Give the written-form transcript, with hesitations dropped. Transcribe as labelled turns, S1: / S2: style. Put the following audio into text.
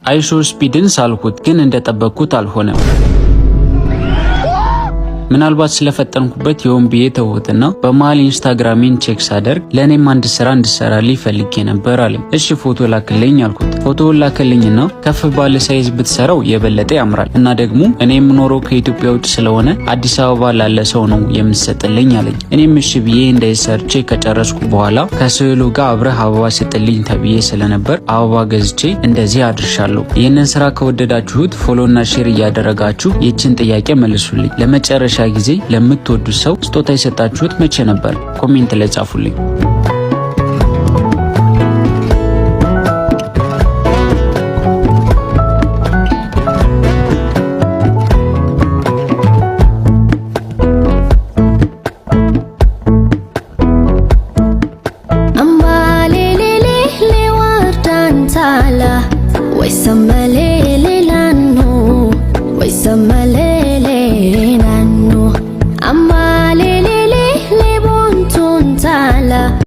S1: አይሾ ስፒድን ሳልኩት ግን እንደጠበቅኩት አልሆነም። ምናልባት ስለፈጠንኩበት ይሆን ብዬ ተውትና በመሃል ኢንስታግራሜን ቼክ ሳደርግ ለኔም አንድ ስራ እንድሰራልኝ ፈልጌ ነበር አለኝ። እሺ ፎቶ ላክልኝ አልኩት። ፎቶውን ላከልኝና ከፍ ባለ ሳይዝ ብትሰራው የበለጠ ያምራል እና ደግሞ እኔ የምኖረው ከኢትዮጵያ ውጭ ስለሆነ አዲስ አበባ ላለ ሰው ነው የምሰጥልኝ አለኝ። እኔም እሺ ብዬ እንደሰርቼ ከጨረስኩ በኋላ ከስዕሉ ጋር አብረህ አበባ ስጥልኝ ተብዬ ስለነበር አበባ ገዝቼ እንደዚህ አድርሻለሁ። ይህንን ስራ ከወደዳችሁት ፎሎና ሼር እያደረጋችሁ ይህችን ጥያቄ መልሱልኝ። ለመጨረሻ ጊዜ ለምትወዱት ሰው ስጦታ የሰጣችሁት መቼ ነበር? ኮሜንት ላይ ጻፉልኝ።
S2: Way somebody